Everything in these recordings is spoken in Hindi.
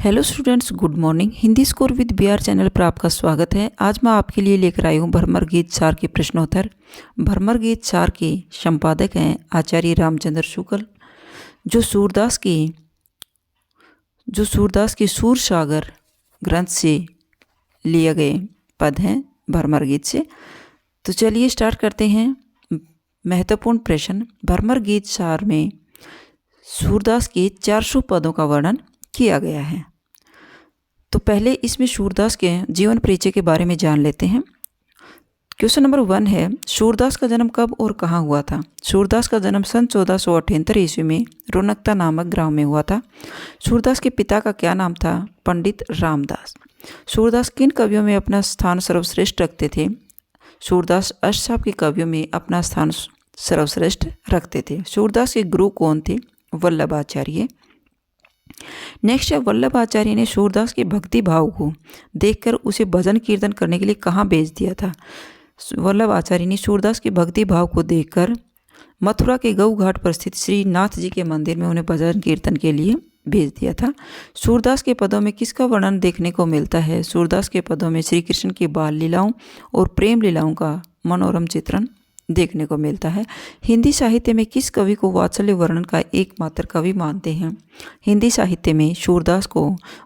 Hello students, good morning. Hindi score with BR channel पर आपका स्वागत है। आज मैं आपके लिए लेकर आई हूँ भ्रमर गीत 4 के प्रश्नोत्तर। भ्रमर गीत 4 के संपादक हैं आचार्य रामचंद्र शुक्ल, जो सूरदास के सूर सागर ग्रंथ से लिए गए पद हैं भ्रमर गीत से। तो चलिए स्टार्ट करते हैं। महत्वपूर्ण प्रश्न, भ्रमर गीत 4 में सूरदास के 400 पदों का वर्णन किया गया है। तो पहले इसमें सूरदास के जीवन परिचय के बारे में जान लेते हैं। क्वेश्चन नंबर 1 है, सूरदास का जन्म कब और कहाँ हुआ था? सूरदास का जन्म सन 1478 ईस्वी में रौनकता नामक गांव में हुआ था। सूरदास के पिता का क्या नाम था? पंडित रामदास। सूरदास किन कवियों में अपना स्थान सर्वश्रेष्ठ रखते थे? सूरदास अष्टसाप के कवियों में अपना स्थान सर्वश्रेष्ठ रखते थे। सूरदास के गुरु कौन थे? वल्लभाचार्य। नेक्स्ट है, वल्लभाचार्य ने सूरदास के भक्ति भाव को देखकर उसे भजन कीर्तन करने के लिए कहाँ भेज दिया था? वल्लभाचार्य ने सूरदास के भक्ति भाव को देखकर मथुरा के गऊ घाट पर स्थित श्री नाथ जी के मंदिर में उन्हें भजन कीर्तन के लिए भेज दिया था। सूरदास के पदों में किसका वर्णन देखने को मिलता है? सूरदास के पदों में श्री कृष्ण की बाल लीलाओं और प्रेम लीलाओं का मनोरम चित्रण देखने को मिलता है। हिंदी साहित्य में किस कवि को वात्सल्य वर्णन का एकमात्र कवि मानते हैं? हिंदी साहित्य में सूरदास को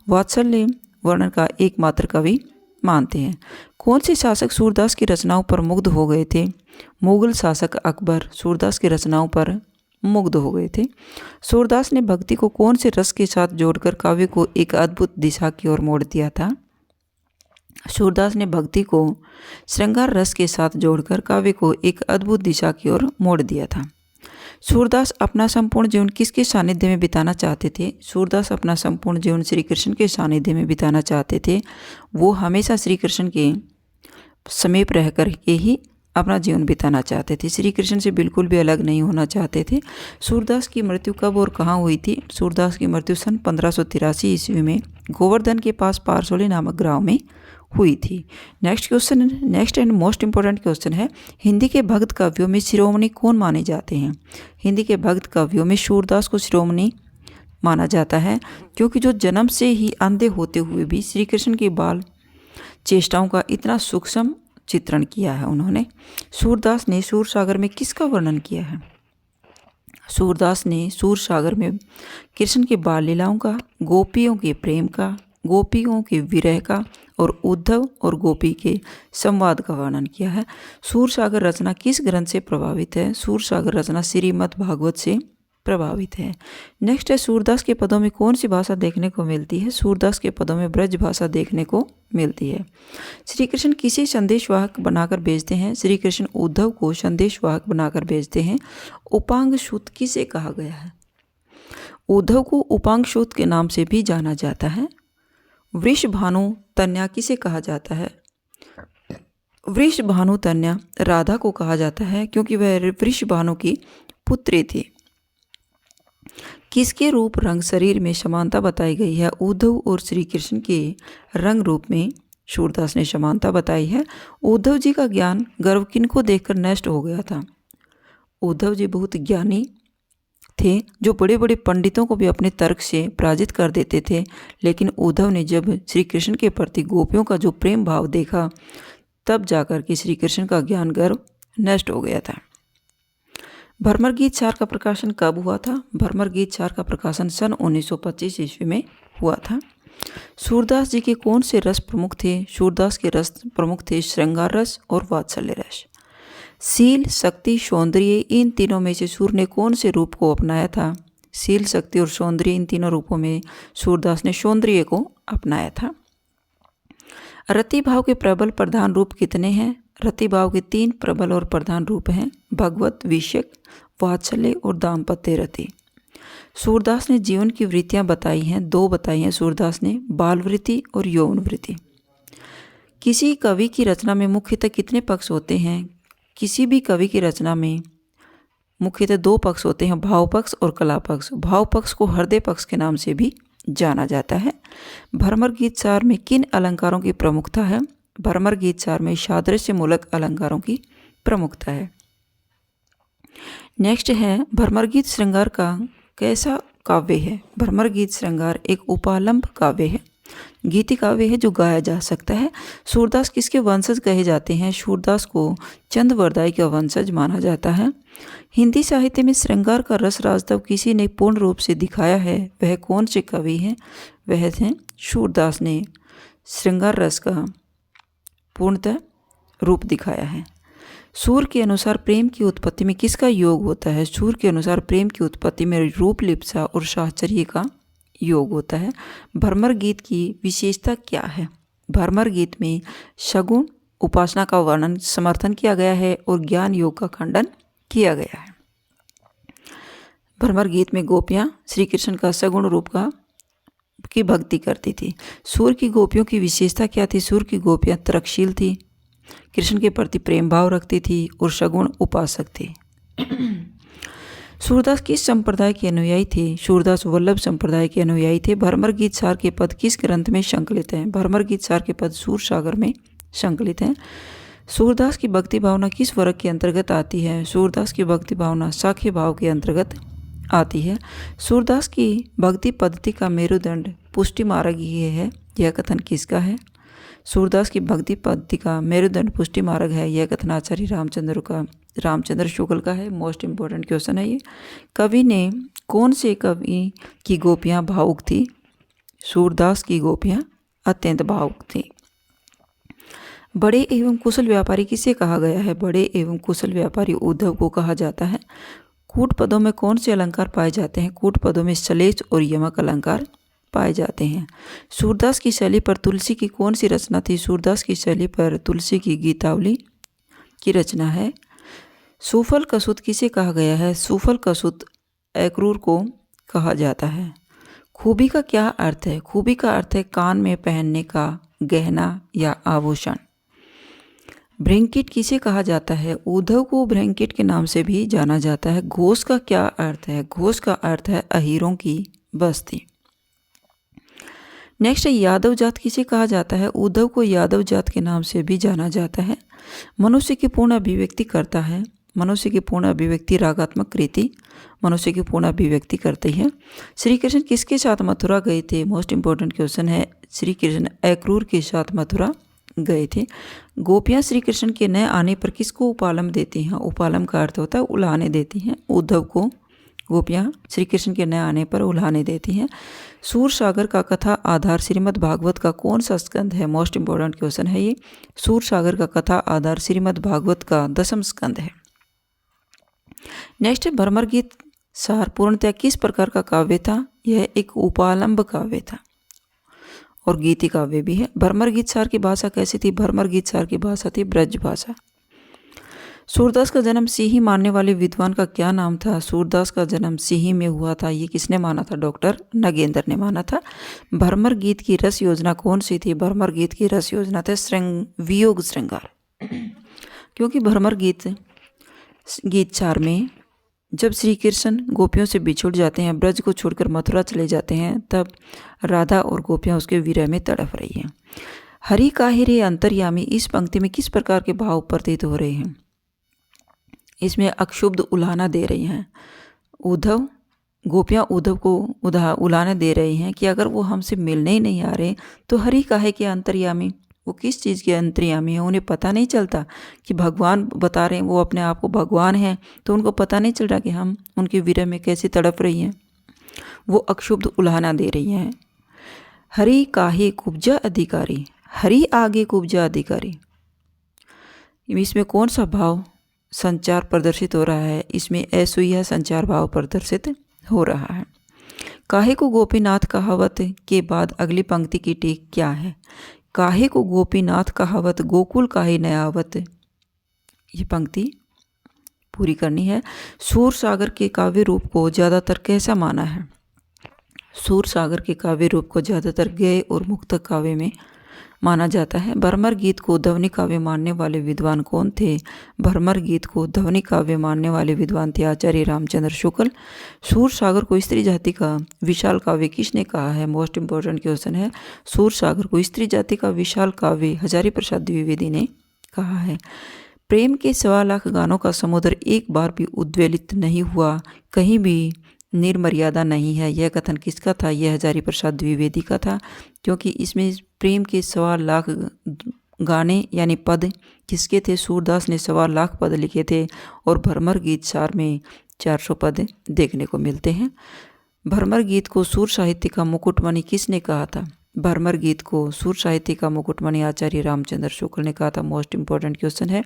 वात्सल्य वर्णन का एकमात्र कवि मानते हैं। कौन से शासक सूरदास की रचनाओं पर मुग्ध हो गए थे? मुगल शासक अकबर सूरदास की रचनाओं पर मुग्ध हो गए थे। सूरदास ने भक्ति को कौन से रस के साथ जोड़कर काव्य को एक अद्भुत दिशा की ओर मोड़ दिया था? सूरदास ने भक्ति को श्रृंगार रस के साथ जोड़कर काव्य को एक अद्भुत दिशा की ओर मोड़ दिया था। सूरदास अपना संपूर्ण जीवन किसके सानिध्य में बिताना चाहते थे? सूरदास अपना संपूर्ण जीवन श्री कृष्ण के सानिध्य में बिताना चाहते थे। वो हमेशा श्री कृष्ण के समीप रह कर के ही अपना जीवन बिताना चाहते थे, श्री कृष्ण से बिल्कुल भी अलग नहीं होना चाहते थे। सूरदास की मृत्यु कब और कहाँ हुई थी? सूरदास की मृत्यु सन 1583 ईस्वी में गोवर्धन के पास पारसोली नामक गाँव में हुई थी। Next and most important question है, हिंदी के भक्त काव्यों में शिरोमणि कौन माने जाते हैं? हिंदी के भक्त काव्यों में सूरदास को शिरोमणि माना जाता है, क्योंकि जो जन्म से ही अंधे होते हुए भी श्री कृष्ण की बाल चेष्टाओं का इतना सूक्ष्म चित्रण किया है उन्होंने। सूरदास ने सूरसागर में किसका वर्णन किया है? सूरदास ने सूरसागर में कृष्ण की बाल लीलाओं का, गोपियों के प्रेम का, गोपियों के विरह का और उद्धव और गोपी के संवाद का वर्णन किया है। सूरसागर रचना किस ग्रंथ से प्रभावित है? सूरसागर रचना श्रीमद् भागवत से प्रभावित है। नेक्स्ट है, सूरदास के पदों में कौन सी भाषा देखने को मिलती है? सूरदास के पदों में ब्रज भाषा देखने को मिलती है। श्री कृष्ण किसे संदेशवाहक बनाकर भेजते हैं? श्री कृष्ण उद्धव को संदेशवाहक बनाकर भेजते हैं। उपांग सूत किसे कहा गया है? उद्धव को उपांग सूत के नाम से भी जाना जाता है। वृषभानु तन्या किसे कहा जाता है? वृषभानु तन्या राधा को कहा जाता है, क्योंकि वह वृषभानु की पुत्री थी। किसके रूप रंग शरीर में समानता बताई गई है? उद्धव और श्री कृष्ण के रंग रूप में सूरदास ने समानता बताई है। उद्धव जी का ज्ञान गर्व किनको देखकर नष्ट हो गया था? उद्धव जी बहुत ज्ञानी थे, जो बड़े बड़े पंडितों को भी अपने तर्क से पराजित कर देते थे। लेकिन उद्धव ने जब श्री कृष्ण के प्रति गोपियों का जो प्रेम भाव देखा, तब जाकर के श्री कृष्ण का ज्ञान गर्व नष्ट हो गया था। भ्रमर गीत 4 का प्रकाशन कब हुआ था? भ्रमर गीत 4 का प्रकाशन सन 1925 ईस्वी में हुआ था। सूरदास जी के कौन से रस प्रमुख थे? सूरदास के रस प्रमुख थे श्रृंगार रस और वात्सल्य रस। शील, शक्ति, सौंदर्य, इन तीनों में से सूर ने कौन से रूप को अपनाया था? शील, शक्ति और सौंदर्य, इन तीनों रूपों में सूरदास ने सौंदर्य को अपनाया था। रति भाव के प्रबल प्रधान रूप कितने हैं? रति भाव के 3 प्रबल और प्रधान रूप हैं, भगवत, विषयक, वात्सल्य और दाम्पत्य रति। सूरदास ने जीवन की वृत्तियां बताई हैं, 2 बताई हैं सूरदास ने, बाल वृत्ति और यौन वृत्ति। किसी कवि की रचना में मुख्यतः कितने पक्ष होते हैं? किसी भी कवि की रचना में मुख्यतः 2 पक्ष होते हैं, भाव पक्ष और कला पक्ष। भाव पक्ष को हृदय पक्ष के नाम से भी जाना जाता है। भ्रमर गीत 4 में किन अलंकारों की प्रमुखता है? भ्रमर गीत 4 में सादृश्यमूलक अलंकारों की प्रमुखता है। नेक्स्ट है, भ्रमर गीत श्रृंगार का कैसा काव्य है? भ्रमर गीत श्रृंगार एक उपालंब काव्य है, गीति काव्य है जो गाया जा सकता है। सूरदास किसके वंशज कहे जाते हैं? सूरदास को चंद्रवरदाई का वंशज माना जाता है। हिंदी साहित्य में श्रृंगार का रस राजतव किसी ने पूर्ण रूप से दिखाया है, वह कौन से कवि हैं? वह हैं सूरदास ने श्रृंगार रस का पूर्णतः रूप दिखाया है। सूर के अनुसार प्रेम की उत्पत्ति में किसका योग होता है? सूर के अनुसार प्रेम की उत्पत्ति में रूप, लिप्सा और साहचर्य का योग होता है। भ्रमर गीत की विशेषता क्या है? भ्रमर गीत में सगुण उपासना का वर्णन समर्थन किया गया है और ज्ञान योग का खंडन किया गया है। भ्रमर गीत में गोपियाँ श्री कृष्ण का सगुण रूप की भक्ति करती थी। सूर की गोपियों की विशेषता क्या थी? सूर की गोपियाँ तर्कशील थी, कृष्ण के प्रति प्रेम भाव रखती थी और सगुण उपासक थी। सूरदास किस संप्रदाय के अनुयायी थे? सूरदास वल्लभ संप्रदाय के अनुयायी थे। भ्रमर गीत सार के पद किस ग्रंथ में संकलित हैं? भ्रमर गीत सार के पद सूरसागर में संकलित हैं। सूरदास की भक्ति भावना किस वर्ग के अंतर्गत आती है? सूरदास की भक्ति भावना साख्य भाव के अंतर्गत आती है। सूरदास की भक्ति पद्धति का मेरुदंड पुष्टि मार्ग ही है, यह कथन किसका है? सूरदास की भक्ति पद्धति का मेरुदंड पुष्टि मार्ग है, यह कथन आचार्य रामचंद्र शुक्ल का है। मोस्ट इम्पोर्टेंट क्वेश्चन है ये। कवि ने कौन से कवि की गोपियाँ भावुक थी? सूरदास की गोपियाँ अत्यंत भावुक थी। बड़े एवं कुशल व्यापारी किसे कहा गया है? बड़े एवं कुशल व्यापारी उद्धव को कहा जाता है। कूट पदों में कौन से अलंकार पाए जाते हैं? कूट पदों में श्लेष और यमक अलंकार पाए जाते हैं। सूरदास की शैली पर तुलसी की कौन सी रचना थी? सूरदास की शैली पर तुलसी की गीतावली की रचना है। सूफल कसूत किसे कहा गया है? सूफल कसूत अक्रूर को कहा जाता है। खूबी का क्या अर्थ है? खूबी का अर्थ है कान में पहनने का गहना या आभूषण। ब्रैंकेट किसे कहा जाता है? उद्धव को ब्रैंकेट के नाम से भी जाना जाता है। घोष का क्या अर्थ है? घोष का अर्थ है अहीरों की बस्ती। नेक्स्ट है यादव जात किसे कहा जाता है? उद्धव को यादव जात के नाम से भी जाना जाता है। मनुष्य की पूर्ण अभिव्यक्ति करता है। मनुष्य की पूर्ण अभिव्यक्ति रागात्मक कृति मनुष्य की पूर्ण अभिव्यक्ति करती है। श्री कृष्ण किसके साथ मथुरा गए थे? मोस्ट इंपॉर्टेंट क्वेश्चन है। श्री कृष्ण अक्रूर के साथ मथुरा गए थे। गोपियाँ श्री कृष्ण के न आने पर किसको उपालम देती हैं? उपालम का अर्थ होता है उलाहने देती हैं। उद्धव को गोपियाँ श्री कृष्ण के न आने पर उलाहने देती हैं। सूरसागर का कथा आधार श्रीमद् भागवत का कौन सा स्कंद है? मोस्ट इंपॉर्टेंट क्वेश्चन है ये। सूरसागर का कथा आधार श्रीमद् भागवत का 10वां स्कंद है। नेक्स्ट है भ्रमर गीत सार पूर्णतः किस प्रकार का काव्य था? यह एक उपालंब काव्य था और गीति काव्य भी है। भ्रमर गीत सार की भाषा कैसी थी? भ्रमर गीत सार की भाषा थी ब्रज भाषा। सूरदास का जन्म सिही मानने वाले विद्वान का क्या नाम था? सूरदास का जन्म सिही में हुआ था, ये किसने माना था? डॉक्टर नगेंद्र ने माना था। भ्रमर गीत की रस योजना कौन सी थी? भ्रमर गीत की रस योजना थे वियोग श्रृंगार। क्योंकि भ्रमर गीत चार में जब श्री कृष्ण गोपियों से बिछुड़ जाते हैं, ब्रज को छोड़कर मथुरा चले जाते हैं, तब राधा और गोपियाँ उसके विरह में तड़प रही हैं। हरि काहे रे अंतर्यामी इस पंक्ति में किस प्रकार के भाव प्रतीत हो रहे हैं? इसमें अक्षुब्ध उलाहना दे रही हैं। गोपियाँ उद्धव को उलाहना दे रही हैं कि अगर वो हमसे मिलने ही नहीं आ रहे तो हरि काहे के अंतर्यामी, वो किस चीज़ के अंतर्यामी है? उन्हें पता नहीं चलता कि भगवान बता रहे हैं, वो अपने आप को भगवान हैं, तो उनको पता नहीं चल रहा कि हम उनके विरह में कैसे तड़प रही हैं। वो अक्षुब्ध उलाहना दे रही हैं। हरि काहे कुब्जा अधिकारी, हरि आगे कुब्जा अधिकारी, इसमें कौन सा भाव संचार प्रदर्शित हो रहा है? इसमें असूया संचार भाव प्रदर्शित हो रहा है। काहे को गोपीनाथ कहावत के बाद अगली पंक्ति की टीक क्या है? काहे को गोपीनाथ कहावत गोकुल काहे न आवत, ये पंक्ति पूरी करनी है। सूरसागर के काव्य रूप को ज़्यादातर कैसा माना है? सूरसागर के काव्य रूप को ज़्यादातर गय और मुक्तक काव्य में माना जाता है। भ्रमर गीत को ध्वनि काव्य मानने वाले विद्वान कौन थे? भ्रमर गीत को ध्वनि काव्य मानने वाले विद्वान थे आचार्य रामचंद्र शुक्ल। सूरसागर को स्त्री जाति का विशाल काव्य किसने कहा है? मोस्ट इंपॉर्टेंट क्वेश्चन है। सूरसागर को स्त्री जाति का विशाल काव्य हजारी प्रसाद द्विवेदी ने कहा है। प्रेम के 1.25 लाख गानों का समुद्र एक बार भी उद्वेलित नहीं हुआ, कहीं भी निर्मर्यादा नहीं है। यह कथन किसका था? यह हजारी प्रसाद द्विवेदी का था, क्योंकि इसमें प्रेम के 1.25 लाख गाने यानी पद किसके थे? सूरदास ने 1.25 लाख पद लिखे थे और भ्रमर गीत सार में 400 पद देखने को मिलते हैं। भ्रमर गीत को सुर साहित्य का मुकुटमणि किसने कहा था? भ्रमर गीत को सुर साहित्य का मुकुटमणि आचार्य रामचंद्र शुक्ल ने कहा था। मोस्ट इंपॉर्टेंट क्वेश्चन है।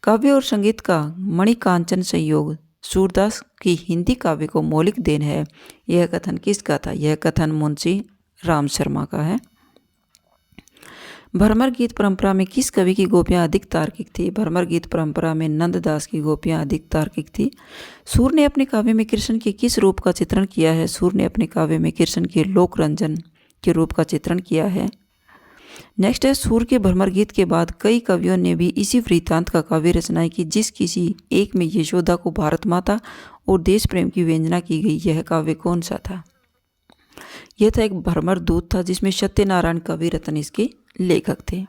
काव्य और संगीत का मणिकांचन संयोग सूरदास की हिंदी काव्य को मौलिक देन है। यह कथन किसका था? यह कथन मुंशी राम शर्मा का है। भ्रमर गीत परंपरा में किस कवि की गोपियाँ अधिक तार्किक थी? भ्रमर गीत परंपरा में नंददास की गोपियाँ अधिक तार्किक थी। सूर ने अपने काव्य में कृष्ण के किस रूप का चित्रण किया है? सूर ने अपने काव्य में कृष्ण के लोक रंजन के रूप का चित्रण किया है। नेक्स्ट है, सूर के भ्रमर गीत के बाद कई कवियों ने भी इसी वृत्तांत का काव्य रचनाएं की, जिस किसी एक में यशोदा को भारत माता और देश प्रेम की व्यंजना की गई। यह काव्य कौन सा था? यह था एक भ्रमर दूत था, जिसमें सत्यनारायण कवि रत्न इसके लेखक थे।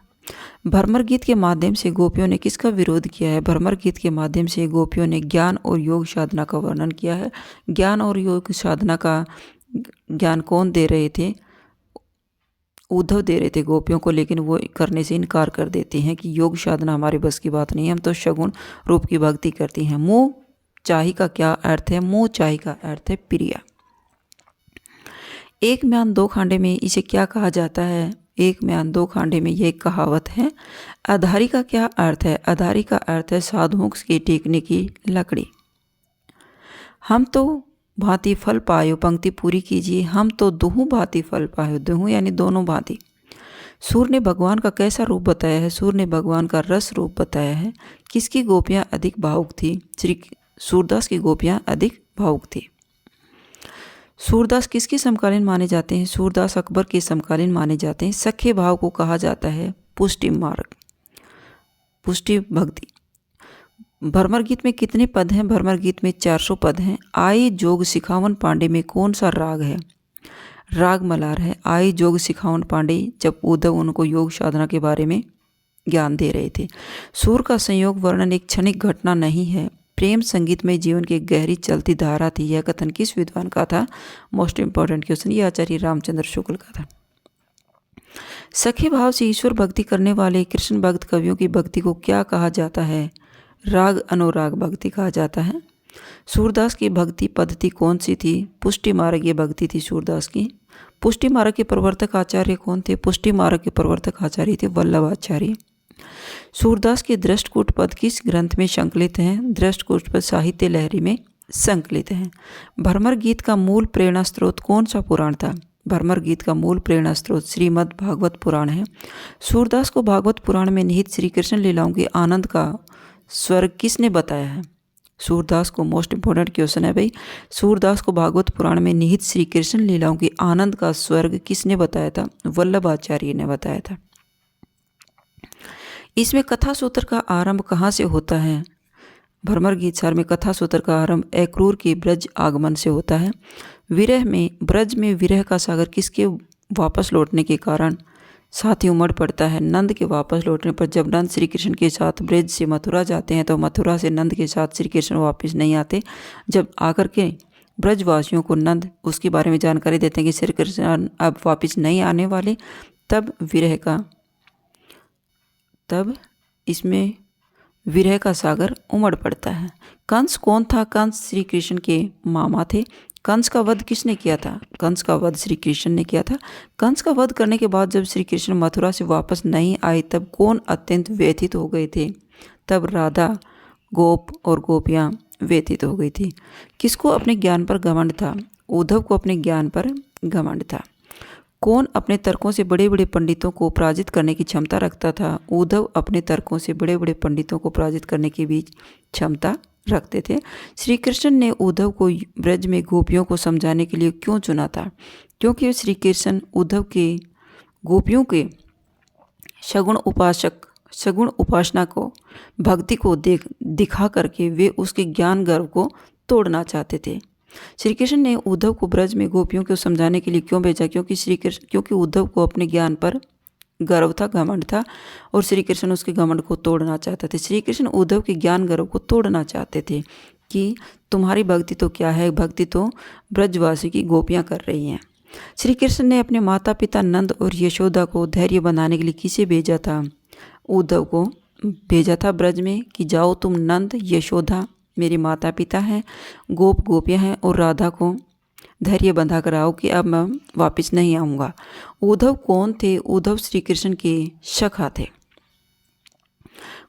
भ्रमर गीत के माध्यम से गोपियों ने किसका विरोध किया है? भ्रमर गीत के माध्यम से गोपियों ने ज्ञान और योग साधना का वर्णन किया है। ज्ञान और योग साधना का ज्ञान कौन दे रहे थे? उद्धव दे रहे थे गोपियों को, लेकिन वो करने से इनकार कर देते हैं कि योग साधना हमारे बस की बात नहीं है, हम तो सगुण रूप की भक्ति करती हैं। मोह चाही का क्या अर्थ है? मोह चाही का अर्थ है प्रिया। एक म्यान दो खांडे में इसे क्या कहा जाता है? एक म्यान दो खांडे में यह कहावत है। अधारी का क्या अर्थ है? अधारी का अर्थ है साधुओं की टेकने की लकड़ी। हम तो भांति फल पायो, पंक्ति पूरी कीजिए। हम तो दोहू भांति फल पायो, दोहू यानी दोनों भांति। सूर ने भगवान का कैसा रूप बताया है? सूर ने भगवान का रस रूप बताया है। किसकी गोपियाँ अधिक भावुक थी? श्री सूरदास की गोपियाँ अधिक भावुक थी। सूरदास किसके समकालीन माने जाते हैं? सूरदास अकबर के समकालीन माने जाते हैं। सख्य भाव को कहा जाता है पुष्टि मार्ग, पुष्टि भक्ति। भ्रमर गीत में कितने पद हैं? भ्रमर गीत में 400 पद हैं। आई जोग सिखावन पांडे में कौन सा राग है? राग मलार है। आई जोग सिखावन पांडे, जब उद्धव उनको योग साधना के बारे में ज्ञान दे रहे थे। सूर का संयोग वर्णन एक क्षणिक घटना नहीं है, प्रेम संगीत में जीवन की गहरी चलती धारा थी। यह कथन किस विद्वान का था? मोस्ट इंपॉर्टेंट क्वेश्चन, ये आचार्य रामचंद्र शुक्ल का था। सखे भाव से ईश्वर भक्ति करने वाले कृष्ण भक्त कवियों की भक्ति को क्या कहा जाता है? राग अनुराग भक्ति कहा जाता है। सूरदास की भक्ति पद्धति कौन सी थी? पुष्टि मार्ग ये भक्ति थी सूरदास की। पुष्टि मार्ग के प्रवर्तक आचार्य कौन थे? पुष्टि मार्ग के प्रवर्तक आचार्य थे वल्लभाचार्य। सूरदास के दृष्टकूट पद किस ग्रंथ में संकलित हैं? दृष्टकूट पद साहित्य लहरी में संकलित हैं। भ्रमर गीत का मूल प्रेरणा स्रोत कौन सा पुराण था? भ्रमर गीत का मूल प्रेरणा स्रोत श्रीमद् भागवत पुराण है। सूरदास को भागवत पुराण में निहित श्री कृष्ण लीलाओं के आनंद का स्वर्ग किसने बताया है? सूरदास को, मोस्ट इंपॉर्टेंट क्वेश्चन है भाई, सूरदास को भागवत पुराण में निहित श्री कृष्ण लीलाओं के आनंद का स्वर्ग किसने बताया था? वल्लभाचार्य ने बताया था। इसमें कथा सूत्र का आरंभ कहाँ से होता है? भ्रमर गीत सार में कथा सूत्र का आरंभ अक्रूर के ब्रज आगमन से होता है। विरह में, ब्रज में विरह का सागर किसके वापस लौटने के कारण साथ ही उमड़ पड़ता है? नंद के वापस लौटने पर जब नंद श्री कृष्ण के साथ ब्रज से मथुरा जाते हैं तो मथुरा से नंद के साथ श्री कृष्ण वापस नहीं आते। जब आकर के ब्रजवासियों को नंद उसके बारे में जानकारी देते हैं कि श्री कृष्ण अब वापस नहीं आने वाले, तब इसमें विरह का सागर उमड़ पड़ता है। कंस कौन था? कंस श्री कृष्ण के मामा थे। कंस का वध किसने किया था? कंस का वध श्री कृष्ण ने किया था। कंस का वध करने के बाद जब श्री कृष्ण मथुरा से वापस नहीं आए तब कौन अत्यंत व्यथित हो गए थे? तब राधा, गोप और गोपियाँ व्यथित हो गई थी। किसको अपने ज्ञान पर घमंड था? उद्धव को अपने ज्ञान पर घमंड था। कौन अपने तर्कों से बड़े बड़े पंडितों को पराजित करने की क्षमता रखता था? उद्धव अपने तर्कों से बड़े बड़े पंडितों को पराजित करने की भी क्षमता रखते थे। श्री कृष्ण ने उद्धव को ब्रज में गोपियों को समझाने के लिए क्यों चुना था? क्योंकि श्री कृष्ण उद्धव के गोपियों के सगुण उपासना को, भक्ति को दिखा करके वे उसके ज्ञान गर्व को तोड़ना चाहते थे। श्री कृष्ण ने उद्धव को ब्रज में गोपियों को समझाने के लिए क्यों भेजा? क्योंकि उद्धव को अपने ज्ञान पर गर्व था, घमंड था और श्री कृष्ण उसके घमंड को तोड़ना चाहते थे। श्री कृष्ण उद्धव के ज्ञान गर्व को तोड़ना चाहते थे। कि तुम्हारी भक्ति तो क्या है, भक्ति तो ब्रजवासी की गोपियाँ कर रही हैं। श्री कृष्ण ने अपने माता पिता नंद और यशोदा को धैर्य बनाने के लिए किसे भेजा था? उद्धव को भेजा था ब्रज में कि जाओ तुम नंद यशोदा मेरे माता पिता हैं, गोपियाँ हैं, और राधा को धैर्य बंधा कर आओ कि अब मैं वापस नहीं आऊँगा। उद्धव कौन थे? उद्धव श्री कृष्ण के सखा थे।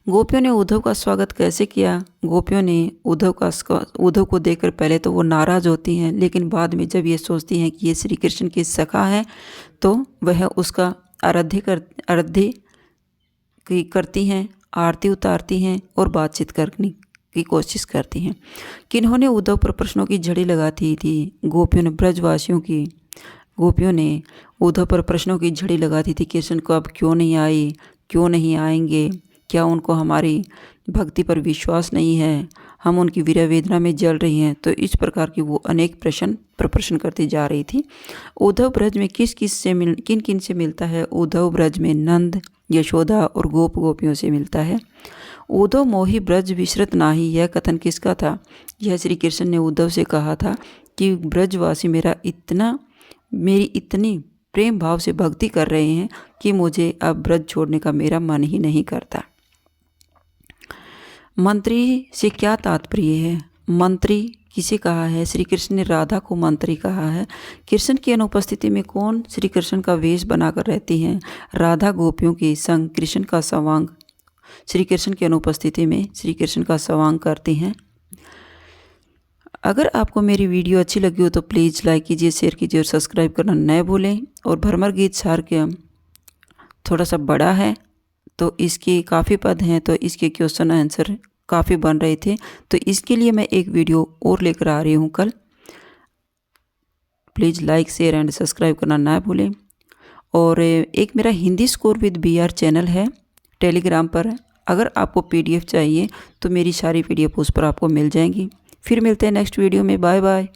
गोपियों ने उद्धव का स्वागत कैसे किया? गोपियों ने उद्धव को देखकर पहले तो वो नाराज़ होती हैं, लेकिन बाद में जब ये सोचती हैं कि ये श्री कृष्ण के सखा हैं तो वह उसका आराध्य करती हैं, आरती उतारती हैं और बातचीत करने की कोशिश करती हैं। किन्होंने उद्धव पर प्रश्नों की झड़ी लगाती थी? गोपियों ने उद्धव पर प्रश्नों की झड़ी लगाती थी। कृष्ण को अब क्यों नहीं आई, क्यों नहीं आएंगे, क्या उनको हमारी भक्ति पर विश्वास नहीं है, हम उनकी वीर वेदना में जल रही हैं। तो इस प्रकार की वो अनेक प्रश्न करती जा रही थी। उद्धव ब्रज में किन किन से मिलता है? उद्धव ब्रज में नंद यशोदा और गोपियों से मिलता है। उद्धव मोहि ब्रज विसरत नाही, यह कथन किसका था? यह श्री कृष्ण ने उद्धव से कहा था कि ब्रजवासी मेरी इतनी प्रेम भाव से भक्ति कर रहे हैं कि मुझे अब ब्रज छोड़ने का मेरा मन ही नहीं करता। मंत्री से क्या तात्पर्य है? मंत्री किसे कहा है? श्री कृष्ण ने राधा को मंत्री कहा है। कृष्ण की अनुपस्थिति में कौन श्री कृष्ण का वेश बनाकर रहती हैं? राधा गोपियों के संग कृष्ण का संवांग श्री कृष्ण की अनुपस्थिति में श्री कृष्ण का संवांग करती हैं। अगर आपको मेरी वीडियो अच्छी लगी हो तो प्लीज़ लाइक कीजिए, शेयर कीजिए और सब्सक्राइब करना न भूलें। और भ्रमर गीत सार के थोड़ा सा बड़ा है तो इसके काफ़ी पद हैं, तो इसके क्वेश्चन आंसर काफ़ी बन रहे थे, तो इसके लिए मैं एक वीडियो और लेकर आ रही हूँ कल। Please like share and subscribe करना ना भूलें। और एक मेरा Hindi score with BR channel है टेलीग्राम पर। अगर आपको PDF चाहिए तो मेरी सारी PDF उस पर आपको मिल जाएंगी। फिर मिलते हैं नेक्स्ट वीडियो में। Bye bye.